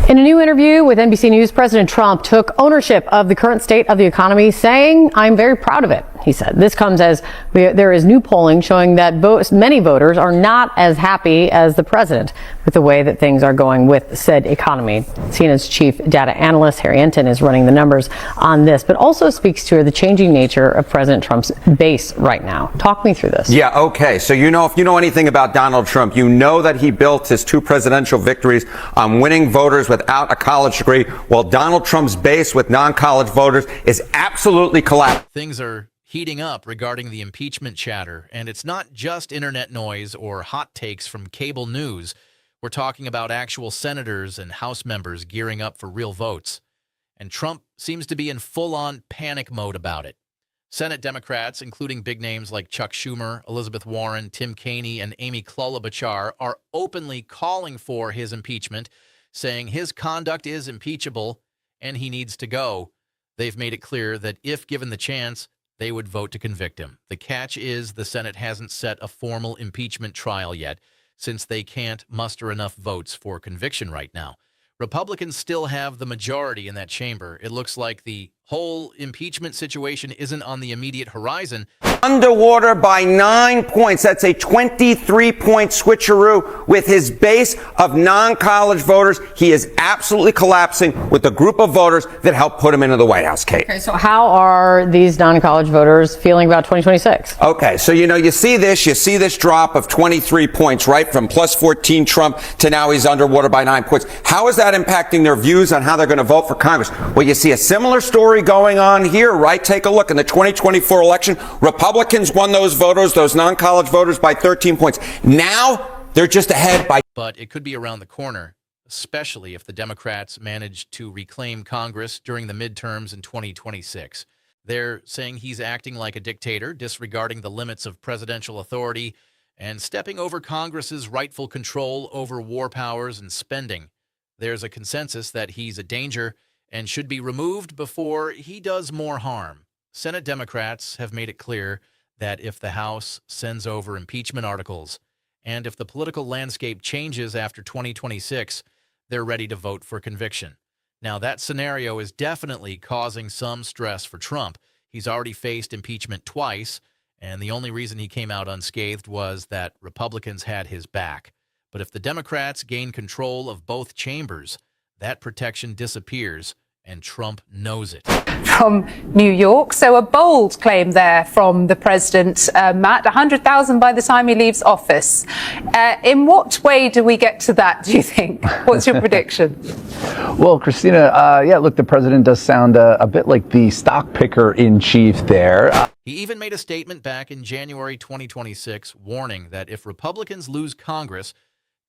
In a new interview with NBC News, President Trump took ownership of the current state of the economy, saying, "I'm very proud of it," he said. This comes as there is new polling showing that many voters are not as happy as the president with the way that things are going with said economy. CNN's chief data analyst, Harry Enton, is running the numbers on this, but also speaks to the changing nature of President Trump's base right now. Talk me through this. Yeah, okay. So, if you know anything about Donald Trump, you know that he built his two presidential victories on winning voters without a college degree, while Donald Trump's base with non-college voters is absolutely collapsing. Things are heating up regarding the impeachment chatter, and it's not just internet noise or hot takes from cable news. We're talking about actual senators and House members gearing up for real votes. And Trump seems to be in full-on panic mode about it. Senate Democrats, including big names like Chuck Schumer, Elizabeth Warren, Tim Kaine, and Amy Klobuchar, are openly calling for his impeachment, saying his conduct is impeachable and he needs to go. They've made it clear that if given the chance, they would vote to convict him. The catch is the Senate hasn't set a formal impeachment trial yet, since they can't muster enough votes for conviction right now. Republicans still have the majority in that chamber. It looks like the whole impeachment situation isn't on the immediate horizon. Underwater by 9 points. That's a 23-point switcheroo with his base of non-college voters. He is absolutely collapsing with the group of voters that helped put him into the White House, Kate. Okay, so how are these non-college voters feeling about 2026? Okay, so you see this drop of 23 points, right? From plus 14 Trump to now he's underwater by 9 points. How is that impacting their views on how they're going to vote for Congress? Well, you see a similar story going on here, right? Take a look. In the 2024 election, Republicans won those voters, those non-college voters, by 13 points. Now they're just ahead by. But it could be around the corner, especially if the Democrats manage to reclaim Congress during the midterms in 2026. They're saying he's acting like a dictator, disregarding the limits of presidential authority and stepping over Congress's rightful control over war powers and spending. There's a consensus that he's a danger and should be removed before he does more harm. Senate Democrats have made it clear that if the House sends over impeachment articles and if the political landscape changes after 2026, they're ready to vote for conviction. Now, that scenario is definitely causing some stress for Trump. He's already faced impeachment twice, and the only reason he came out unscathed was that Republicans had his back. But if the Democrats gain control of both chambers, that protection disappears, and Trump knows it. From New York, so a bold claim there from the president, Matt, 100,000 by the time he leaves office. In what way do we get to that, do you think? What's your prediction? Well, Christina, look, the president does sound a bit like the stock picker in chief there. He even made a statement back in January 2026 warning that if Republicans lose Congress,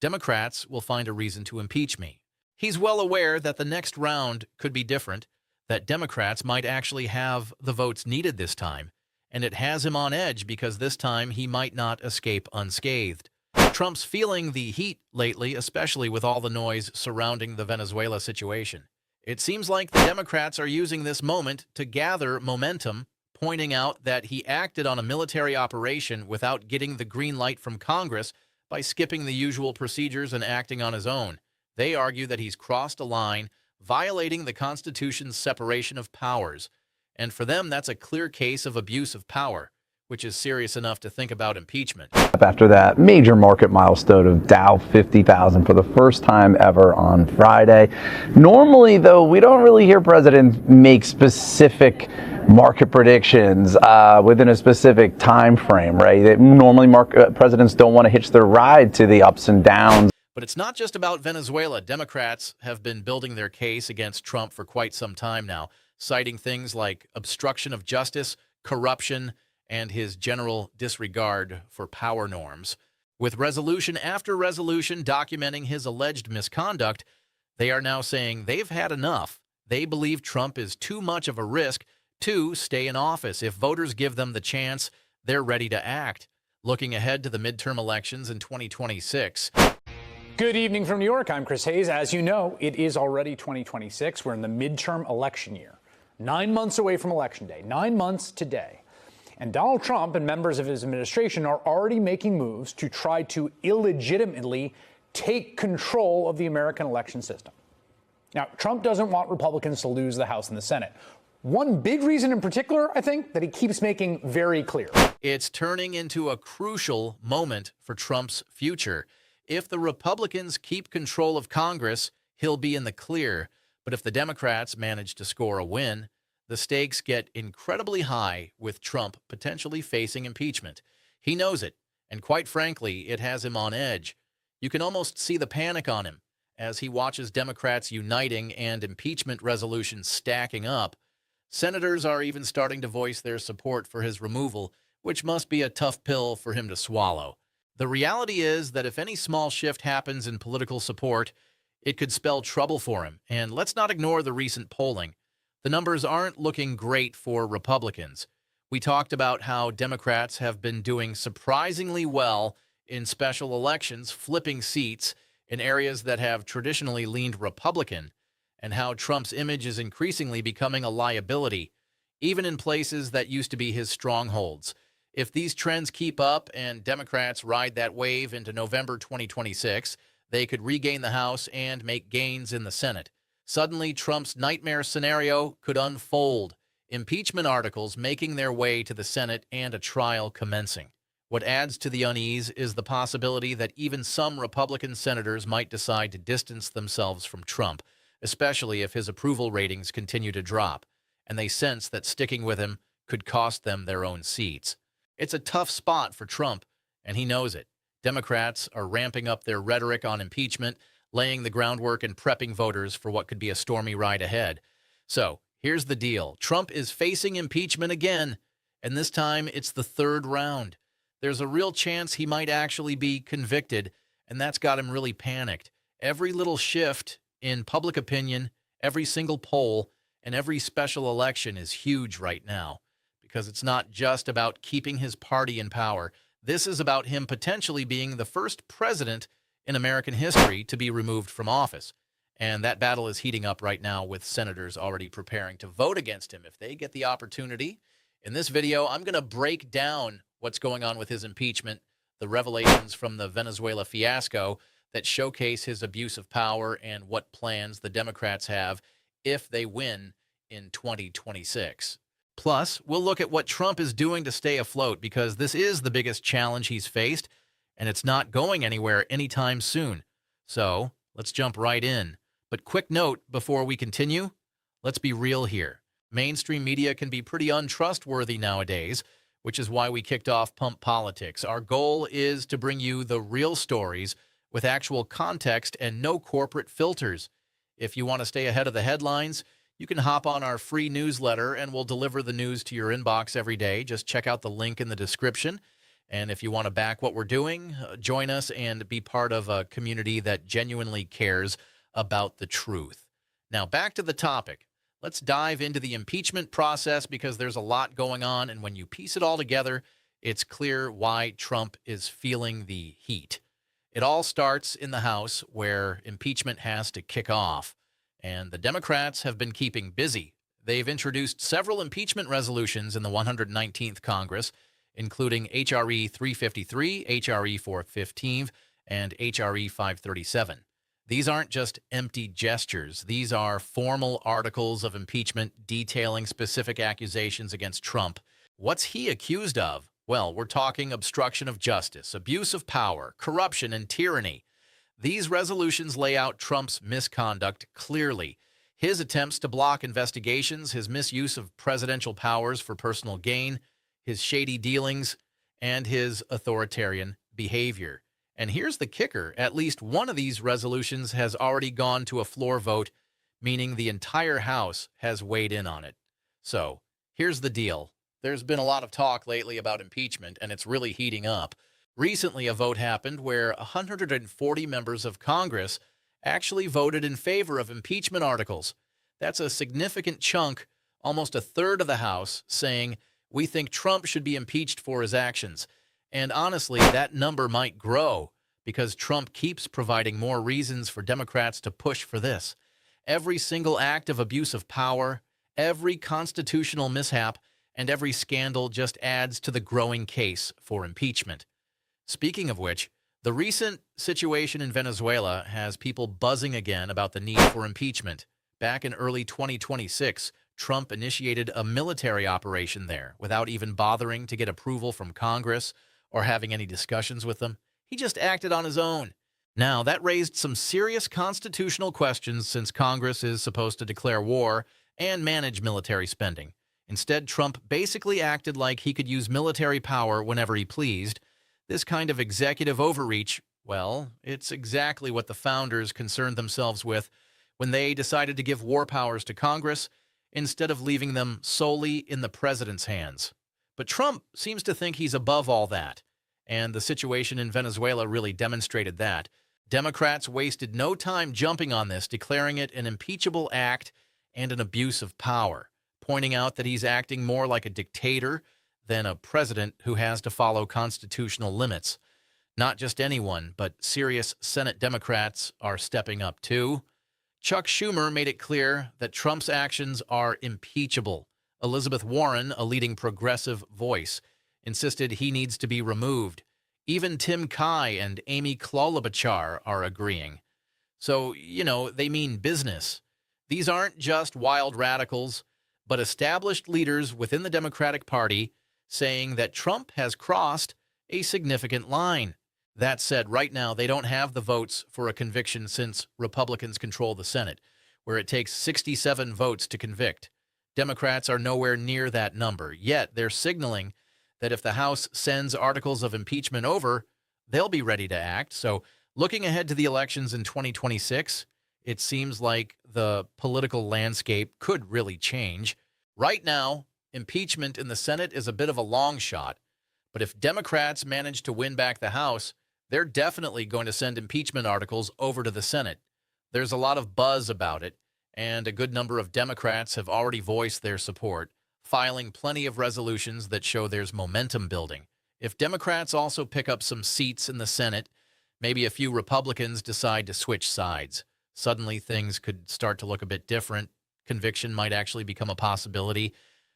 Democrats will find a reason to impeach me. He's well aware that the next round could be different, that Democrats might actually have the votes needed this time, and it has him on edge because this time he might not escape unscathed. Trump's feeling the heat lately, especially with all the noise surrounding the Venezuela situation. It seems like the Democrats are using this moment to gather momentum, pointing out that he acted on a military operation without getting the green light from Congress by skipping the usual procedures and acting on his own. They argue that he's crossed a line, violating the Constitution's separation of powers. And for them, that's a clear case of abuse of power, which is serious enough to think about impeachment. After that major market milestone of Dow 50,000 for the first time ever on Friday. Normally, though, we don't really hear presidents make specific market predictions within a specific time frame, right? Normally, presidents don't want to hitch their ride to the ups and downs. But it's not just about Venezuela. Democrats have been building their case against Trump for quite some time now, citing things like obstruction of justice, corruption, and his general disregard for power norms. With resolution after resolution documenting his alleged misconduct, they are now saying they've had enough. They believe Trump is too much of a risk to stay in office. If voters give them the chance, they're ready to act. Looking ahead to the midterm elections in 2026. Good evening from New York. I'm Chris Hayes. As you know, it is already 2026. We're in the midterm election year. 9 months away from Election Day. 9 months today. And Donald Trump and members of his administration are already making moves to try to illegitimately take control of the American election system. Now, Trump doesn't want Republicans to lose the House and the Senate. One big reason in particular, I think, that he keeps making very clear. It's turning into a crucial moment for Trump's future. If the Republicans keep control of Congress, he'll be in the clear. But if the Democrats manage to score a win, the stakes get incredibly high, with Trump potentially facing impeachment. He knows it, and quite frankly, it has him on edge. You can almost see the panic on him as he watches Democrats uniting and impeachment resolutions stacking up. Senators are even starting to voice their support for his removal, which must be a tough pill for him to swallow. The reality is that if any small shift happens in political support, it could spell trouble for him. And let's not ignore the recent polling. The numbers aren't looking great for Republicans. We talked about how Democrats have been doing surprisingly well in special elections, flipping seats in areas that have traditionally leaned Republican, and how Trump's image is increasingly becoming a liability, even in places that used to be his strongholds. If these trends keep up and Democrats ride that wave into November 2026, they could regain the House and make gains in the Senate. Suddenly, Trump's nightmare scenario could unfold, impeachment articles making their way to the Senate and a trial commencing. What adds to the unease is the possibility that even some Republican senators might decide to distance themselves from Trump, especially if his approval ratings continue to drop, and they sense that sticking with him could cost them their own seats. It's a tough spot for Trump, and he knows it. Democrats are ramping up their rhetoric on impeachment, laying the groundwork and prepping voters for what could be a stormy ride ahead. So, here's the deal. Trump is facing impeachment again, and this time it's the third round. There's a real chance he might actually be convicted, and that's got him really panicked. Every little shift in public opinion, every single poll, and every special election is huge right now, because it's not just about keeping his party in power. This is about him potentially being the first president in American history to be removed from office. And that battle is heating up right now, with senators already preparing to vote against him if they get the opportunity. In this video, I'm going to break down what's going on with his impeachment, the revelations from the Venezuela fiasco that showcase his abuse of power, and what plans the Democrats have if they win in 2026. Plus, we'll look at what Trump is doing to stay afloat, because this is the biggest challenge he's faced, and it's not going anywhere anytime soon. So, let's jump right in. But quick note before we continue, let's be real here. Mainstream media can be pretty untrustworthy nowadays, which is why we kicked off Pump Politics. Our goal is to bring you the real stories with actual context and no corporate filters. If you want to stay ahead of the headlines, you can hop on our free newsletter and we'll deliver the news to your inbox every day. Just check out the link in the description. And if you want to back what we're doing, join us and be part of a community that genuinely cares about the truth. Now, back to the topic. Let's dive into the impeachment process, because there's a lot going on, and when you piece it all together, it's clear why Trump is feeling the heat. It all starts in the House, where impeachment has to kick off, and the Democrats have been keeping busy. They've introduced several impeachment resolutions in the 119th Congress, including H.R.E. 353, H.R.E. 415, and H.R.E. 537. These aren't just empty gestures. These are formal articles of impeachment detailing specific accusations against Trump. What's he accused of? Well, we're talking obstruction of justice, abuse of power, corruption, and tyranny. These resolutions lay out Trump's misconduct clearly. His attempts to block investigations, his misuse of presidential powers for personal gain, his shady dealings, and his authoritarian behavior. And here's the kicker. At least one of these resolutions has already gone to a floor vote, meaning the entire House has weighed in on it. So, here's the deal. There's been a lot of talk lately about impeachment, and it's really heating up. Recently, a vote happened where 140 members of Congress actually voted in favor of impeachment articles. That's a significant chunk, almost a third of the House, saying, "We think Trump should be impeached for his actions." And honestly, that number might grow, because Trump keeps providing more reasons for Democrats to push for this. Every single act of abuse of power, every constitutional mishap, and every scandal just adds to the growing case for impeachment. Speaking of which, The recent situation in Venezuela has people buzzing again about the need for impeachment. Back in early 2026, Trump initiated a military operation there without even bothering to get approval from Congress or having any discussions with them. He just acted on his own. Now, that raised some serious constitutional questions since Congress is supposed to declare war and manage military spending. Instead, Trump basically acted like he could use military power whenever he pleased. This kind of executive overreach, well, it's exactly what the founders concerned themselves with when they decided to give war powers to Congress instead of leaving them solely in the president's hands. But Trump seems to think he's above all that, and the situation in Venezuela really demonstrated that. Democrats wasted no time jumping on this, declaring it an impeachable act and an abuse of power, pointing out that he's acting more like a dictator than a president who has to follow constitutional limits. Not just anyone, but serious Senate Democrats are stepping up too. Chuck Schumer made it clear that Trump's actions are impeachable. Elizabeth Warren, a leading progressive voice, insisted he needs to be removed. Even Tim Kai and Amy Klobuchar are agreeing. So, they mean business. These aren't just wild radicals, but established leaders within the Democratic Party saying that Trump has crossed a significant line. That said, right now, they don't have the votes for a conviction since Republicans control the Senate, where it takes 67 votes to convict. Democrats are nowhere near that number, yet they're signaling that if the House sends articles of impeachment over, they'll be ready to act. So looking ahead to the elections in 2026, it seems like the political landscape could really change. Right now, impeachment in the Senate is a bit of a long shot, but if Democrats manage to win back the House, they're definitely going to send impeachment articles over to the Senate. There's a lot of buzz about it, and a good number of Democrats have already voiced their support, filing plenty of resolutions that show there's momentum building. If Democrats also pick up some seats in the Senate, maybe a few Republicans decide to switch sides. Suddenly things could start to look a bit different. Conviction might actually become a possibility.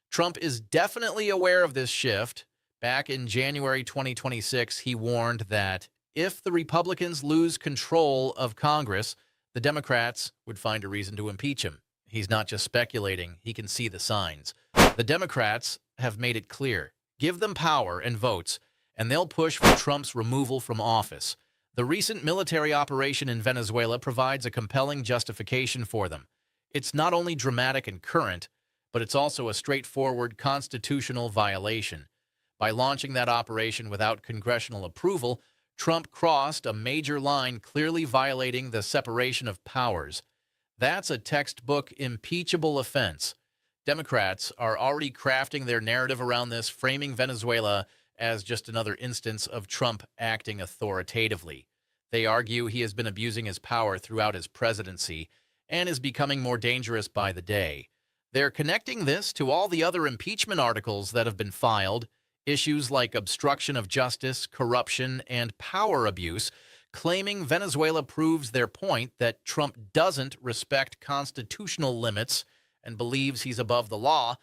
Trump is definitely aware of this shift. Back in January 2026, he warned that if the Republicans lose control of Congress, the Democrats would find a reason to impeach him. He's not just speculating, he can see the signs. The Democrats have made it clear. Give them power and votes, and they'll push for Trump's removal from office. The recent military operation in Venezuela provides a compelling justification for them. It's not only dramatic and current, but it's also a straightforward constitutional violation. By launching that operation without congressional approval, Trump crossed a major line, clearly violating the separation of powers. That's a textbook impeachable offense. Democrats are already crafting their narrative around this, framing Venezuela as just another instance of Trump acting authoritatively. They argue he has been abusing his power throughout his presidency and is becoming more dangerous by the day. They're connecting this to all the other impeachment articles that have been filed, issues like obstruction of justice, corruption, and power abuse, claiming Venezuela proves their point that Trump doesn't respect constitutional limits and believes he's above the law.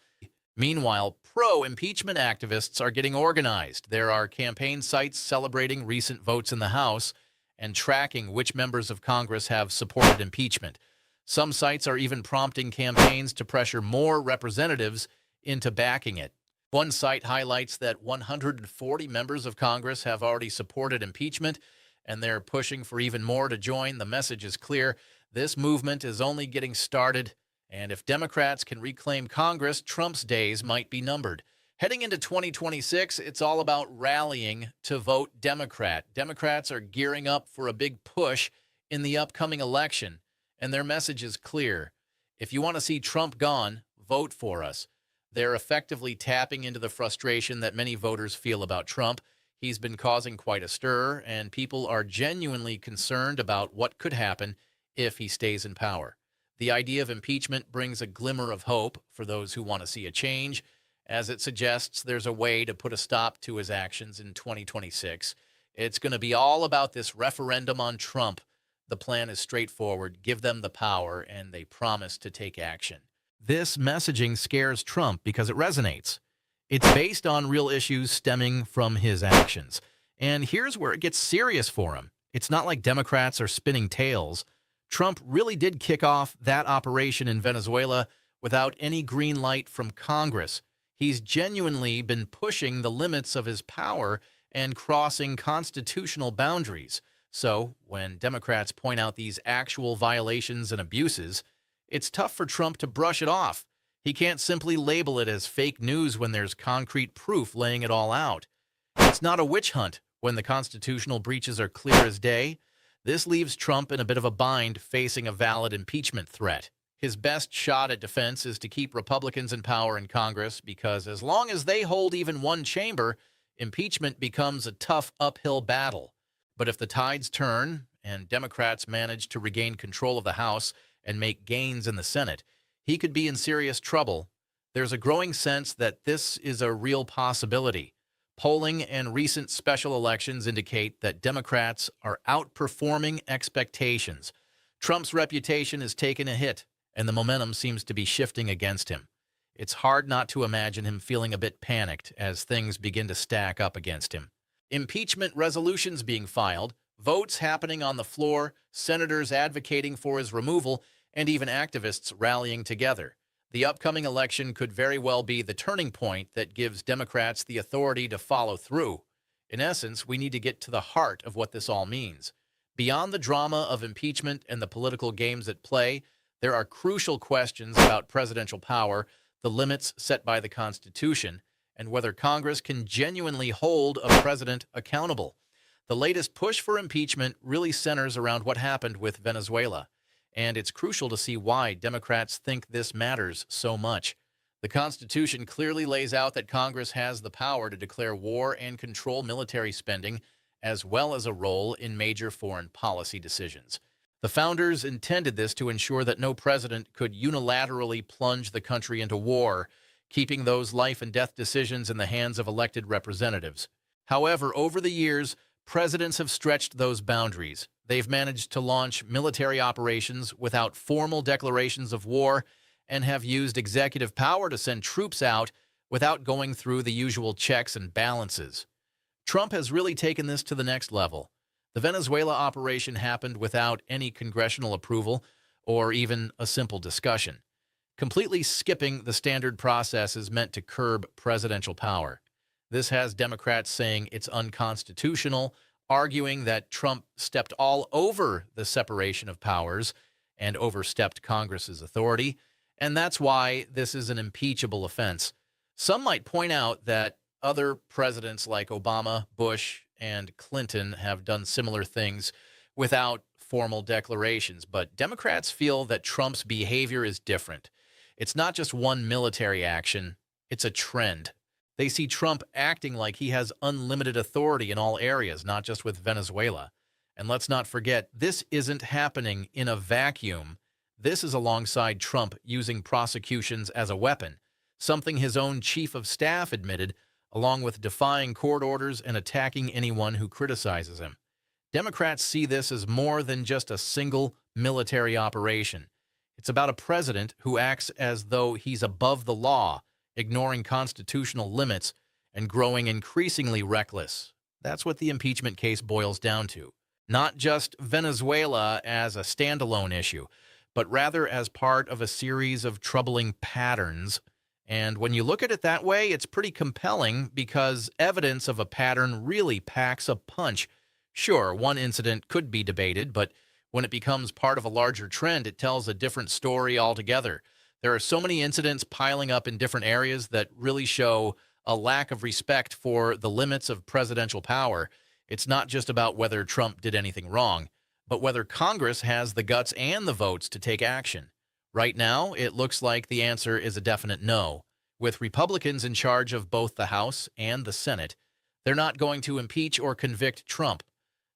Meanwhile, pro-impeachment activists are getting organized. There are campaign sites celebrating recent votes in the House and tracking which members of Congress have supported impeachment. Some sites are even prompting campaigns to pressure more representatives into backing it. One site highlights that 140 members of Congress have already supported impeachment, and they're pushing for even more to join. The message is clear. This movement is only getting started, and if Democrats can reclaim Congress, Trump's days might be numbered. Heading into 2026, it's all about rallying to vote Democrat. Democrats are gearing up for a big push in the upcoming election, and their message is clear. If you want to see Trump gone, vote for us. They're effectively tapping into the frustration that many voters feel about Trump. He's been causing quite a stir, and people are genuinely concerned about what could happen if he stays in power. The idea of impeachment brings a glimmer of hope for those who want to see a change, as it suggests there's a way to put a stop to his actions in 2026. It's going to be all about this referendum on Trump. The plan is straightforward. Give them the power, and they promise to take action. This messaging scares Trump because it resonates. It's based on real issues stemming from his actions. And here's where it gets serious for him. It's not like Democrats are spinning tails. Trump really did kick off that operation in Venezuela without any green light from Congress. He's genuinely been pushing the limits of his power and crossing constitutional boundaries. So, when Democrats point out these actual violations and abuses, it's tough for Trump to brush it off. He can't simply label it as fake news when there's concrete proof laying it all out. It's not a witch hunt when the constitutional breaches are clear as day. This leaves Trump in a bit of a bind facing a valid impeachment threat. His best shot at defense is to keep Republicans in power in Congress because as long as they hold even one chamber, impeachment becomes a tough uphill battle. But if the tides turn and Democrats manage to regain control of the House and make gains in the Senate, he could be in serious trouble. There's a growing sense that this is a real possibility. Polling and recent special elections indicate that Democrats are outperforming expectations. Trump's reputation has taken a hit, and the momentum seems to be shifting against him. It's hard not to imagine him feeling a bit panicked as things begin to stack up against him. Impeachment resolutions being filed, votes happening on the floor, senators advocating for his removal, and even activists rallying together. The upcoming election could very well be the turning point that gives Democrats the authority to follow through. In essence, we need to get to the heart of what this all means. Beyond the drama of impeachment and the political games at play, there are crucial questions about presidential power, the limits set by the Constitution, and whether Congress can genuinely hold a president accountable. The latest push for impeachment really centers around what happened with Venezuela. And it's crucial to see why Democrats think this matters so much. The Constitution clearly lays out that Congress has the power to declare war and control military spending, as well as a role in major foreign policy decisions. The founders intended this to ensure that no president could unilaterally plunge the country into war, keeping those life and death decisions in the hands of elected representatives. However, over the years, presidents have stretched those boundaries. They've managed to launch military operations without formal declarations of war and have used executive power to send troops out without going through the usual checks and balances. Trump has really taken this to the next level. The Venezuela operation happened without any congressional approval or even a simple discussion. Completely skipping the standard process is meant to curb presidential power. This has Democrats saying it's unconstitutional, arguing that Trump stepped all over the separation of powers and overstepped Congress's authority, and that's why this is an impeachable offense. Some might point out that other presidents like Obama, Bush, and Clinton have done similar things without formal declarations, but Democrats feel that Trump's behavior is different. It's not just one military action, it's a trend. They see Trump acting like he has unlimited authority in all areas, not just with Venezuela. And let's not forget, this isn't happening in a vacuum. This is alongside Trump using prosecutions as a weapon, something his own chief of staff admitted, along with defying court orders and attacking anyone who criticizes him. Democrats see this as more than just a single military operation. It's about a president who acts as though he's above the law, ignoring constitutional limits, and growing increasingly reckless. That's what the impeachment case boils down to. Not just Venezuela as a standalone issue, but rather as part of a series of troubling patterns. And when you look at it that way, it's pretty compelling because evidence of a pattern really packs a punch. Sure, one incident could be debated, but when it becomes part of a larger trend, it tells a different story altogether. There are so many incidents piling up in different areas that really show a lack of respect for the limits of presidential power. It's not just about whether Trump did anything wrong, but whether Congress has the guts and the votes to take action. Right now, it looks like the answer is a definite no. With Republicans in charge of both the House and the Senate, they're not going to impeach or convict Trump.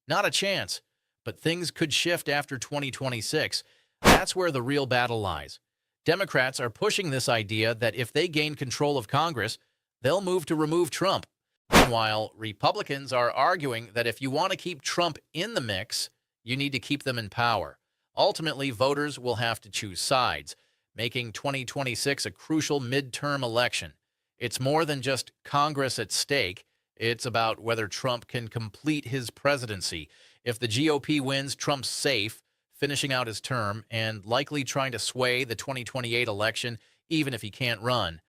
Not a chance. But things could shift after 2026. That's where the real battle lies. Democrats are pushing this idea that if they gain control of Congress, they'll move to remove Trump. Meanwhile, Republicans are arguing that if you want to keep Trump in the mix, you need to keep them in power. Ultimately, voters will have to choose sides, making 2026 a crucial midterm election. It's more than just Congress at stake. It's about whether Trump can complete his presidency. If the GOP wins, Trump's safe, finishing out his term, and likely trying to sway the 2028 election, even if he can't run.